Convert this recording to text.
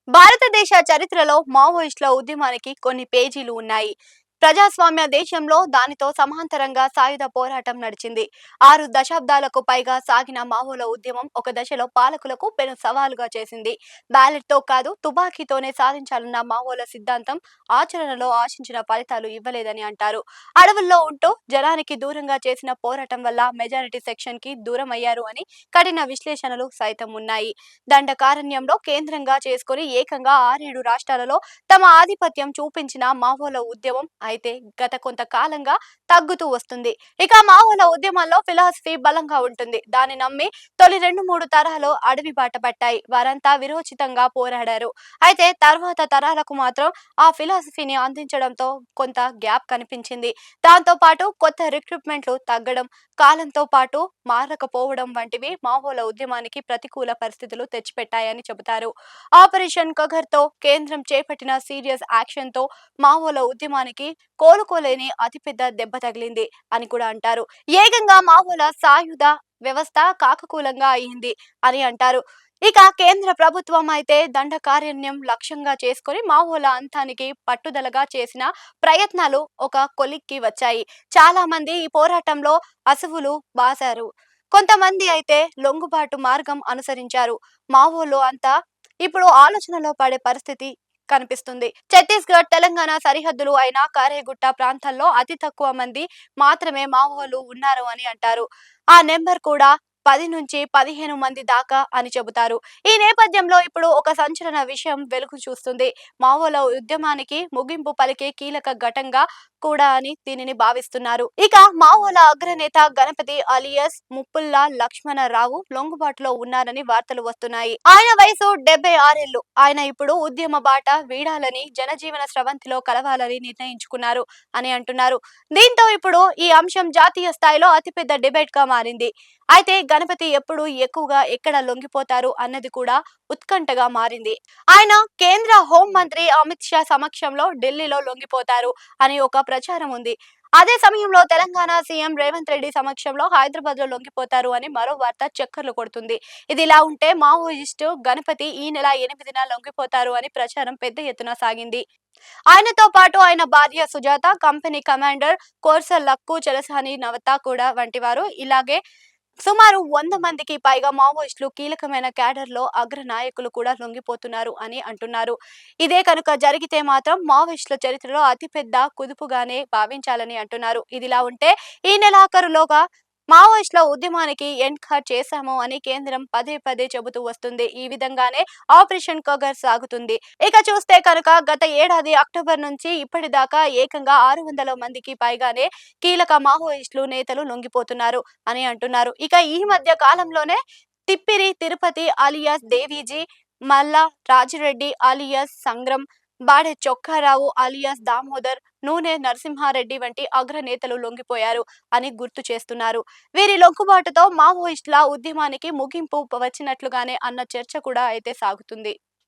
భారతదేశ చరిత్రలో మావోయిస్టుల ఉద్యమానికి కొన్ని పేజీలు ఉన్నాయి. ప్రజాస్వామ్య దేశంలో దానితో సమాంతరంగా సాయుధ పోరాటం నడిచింది. 6 దశాబ్దాలకు పైగా సాగిన మావోల ఉద్యమం ఒక దశలో పాలకులకు పెను సవాలుగా చేసింది. బ్యాలెట్‌తో కాదు తుపాకీతోనే సాధించాలన్న మావోల సిద్ధాంతం ఆచరణలో ఆశించిన ఫలితాలు ఇవ్వలేదని అంటారు. అడవుల్లో ఉంటూ జనానికి దూరంగా చేసిన పోరాటం వల్ల మెజారిటీ సెక్షన్‌కి దూరమయ్యారు అని కఠిన విశ్లేషణలు సైతం ఉన్నాయి. దండకారణ్యంలో కేంద్రంగా చేసుకుని ఏకంగా 6-7 రాష్ట్రాలలో తమ ఆధిపత్యం చూపించిన మావోల ఉద్యమం అయితే గత కొంతకాలంగా తగ్గుతూ వస్తుంది. ఇక మావోల ఉద్యమంలో ఫిలాసఫీ బలంగా ఉంటుంది. దాన్ని నమ్మి తొలి 2-3 తరాలు అడవి బాట పట్టాయి. వారంతా విరోచితంగా పోరాడారు. అయితే తర్వాత తరాలకు మాత్రం ఆ ఫిలాసఫీని అందించడంతో కొంత గ్యాప్ కనిపించింది. దాంతో పాటు కొత్త రిక్రూట్మెంట్లు తగ్గడం, కాలంతో పాటు మారకపోవడం వంటివి మావోల ఉద్యమానికి ప్రతికూల పరిస్థితులు తెచ్చిపెట్టాయని చెబుతారు. ఆపరేషన్ కగర్తో కేంద్రం చేపట్టిన సీరియస్ యాక్షన్‌తో మావోల ఉద్యమానికి కోలుకోలేని అతిపెద్ద దెబ్బ తగిలింది అని కూడా అంటారు. ఏకంగా మావోల సాయుధ వ్యవస్థ కాకకూలంగా అయింది అని అంటారు. ఇక కేంద్ర ప్రభుత్వం అయితే దండకారణ్యం లక్ష్యంగా చేసుకొని మావోల అంతానికి పట్టుదలగా చేసిన ప్రయత్నాలు ఒక కొలిక్కి వచ్చాయి. చాలా మంది ఈ పోరాటంలో అసువులు బాసారు. కొంతమంది అయితే లొంగుబాటు మార్గం అనుసరించారు. మావోలు అంతా ఇప్పుడు ఆలోచనలో పడే పరిస్థితి కనిపిస్తుంది. ఛత్తీస్గఢ్, తెలంగాణ సరిహద్దులు అయిన కారేగుట్ట ప్రాంతాల్లో అతి తక్కువ మంది మాత్రమే మావోలు ఉన్నారు అని అంటారు. ఆ నెంబర్ కూడా 10-15 మంది దాకా అని చెబుతారు. ఈ నేపథ్యంలో ఇప్పుడు ఒక సంచలన విషయం వెలుగు చూస్తుంది. మావోల ఉద్యమానికి ముగింపు పలికే కీలక ఘటంగా కూడా అని దీనిని భావిస్తున్నారు. ఇక మావోల అగ్రనేత గణపతి అలియాస్ ముప్పుల్లా లక్ష్మణరావు లొంగుబాటులో ఉన్నారని వార్తలు వస్తున్నాయి. ఆయన వయసు 76 ఏళ్లు. ఆయన ఇప్పుడు ఉద్యమ బాట వీడాలని, జనజీవన స్రవంతిలో కలవాలని నిర్ణయించుకున్నారు అని అంటున్నారు. దీంతో ఇప్పుడు ఈ అంశం జాతీయ స్థాయిలో అతిపెద్ద డిబేట్ గా మారింది. అయితే గణపతి ఎప్పుడు ఎక్కువగా ఎక్కడ లొంగిపోతారు అన్నది కూడా ఉత్కంఠగా మారింది. ఆయన కేంద్ర హోం మంత్రి అమిత్ షా సమక్షంలో ఢిల్లీలో లొంగిపోతారు అని ఒక ప్రచారం ఉంది. అదే సమయంలో తెలంగాణ సీఎం రేవంత్ రెడ్డి సమక్షంలో హైదరాబాద్ లో లొంగిపోతారు అని మరో వార్త చక్కర్లు కొడుతుంది. ఇదిలా ఉంటే మావోయిస్టు గణపతి ఈ నెల 8న లొంగిపోతారు అని ప్రచారం పెద్ద ఎత్తున సాగింది. ఆయనతో పాటు ఆయన భార్య సుజాత, కంపెనీ కమాండర్ కోర్స లక్కు చెలసాని నవత కూడా వంటి వారు ఇలాగే సుమారు 100 మందికి పైగా మావోయిస్టులు కీలకమైన క్యాడర్‌లో అగ్ర నాయకులు కూడా లొంగిపోతున్నారు అని అంటున్నారు. ఇదే కనుక జరిగితే మాత్రం మావోయిస్టుల చరిత్రలో అతిపెద్ద కుదుపుగానే భావించాలని అంటున్నారు. ఇదిలా ఉంటే ఈ నెలాఖరులోగా మావోయిస్టుల ఉద్యమానికి ఎండ్ కార్డ్ చేశాము అని కేంద్రం పదే పదే చెబుతూ వస్తుంది. ఈ విధంగానే ఆపరేషన్ కగర్ సాగుతుంది. ఇక చూస్తే కనుక గత ఏడాది అక్టోబర్ నుంచి ఇప్పటిదాకా ఏకంగా 600 మందికి పైగానే కీలక మావోయిస్టులు నేతలు లొంగిపోతున్నారు అని అంటున్నారు. ఇక ఈ మధ్య కాలంలోనే తిప్పిరి తిరుపతి అలియాస్ దేవీజీ, మల్లా రాజిరెడ్డి అలియాస్ సంగ్రం, బాడె చొక్కారావు అలియాస్ దామోదర్, నూనె నరసింహారెడ్డి వంటి అగ్రనేతలు లొంగిపోయారు అని గుర్తు చేస్తున్నారు. వీరి లొంగుబాటుతో మావోయిస్టుల ఉద్యమానికి ముగింపు వచ్చినట్లుగానే అన్న చర్చ కూడా అయితే సాగుతుంది.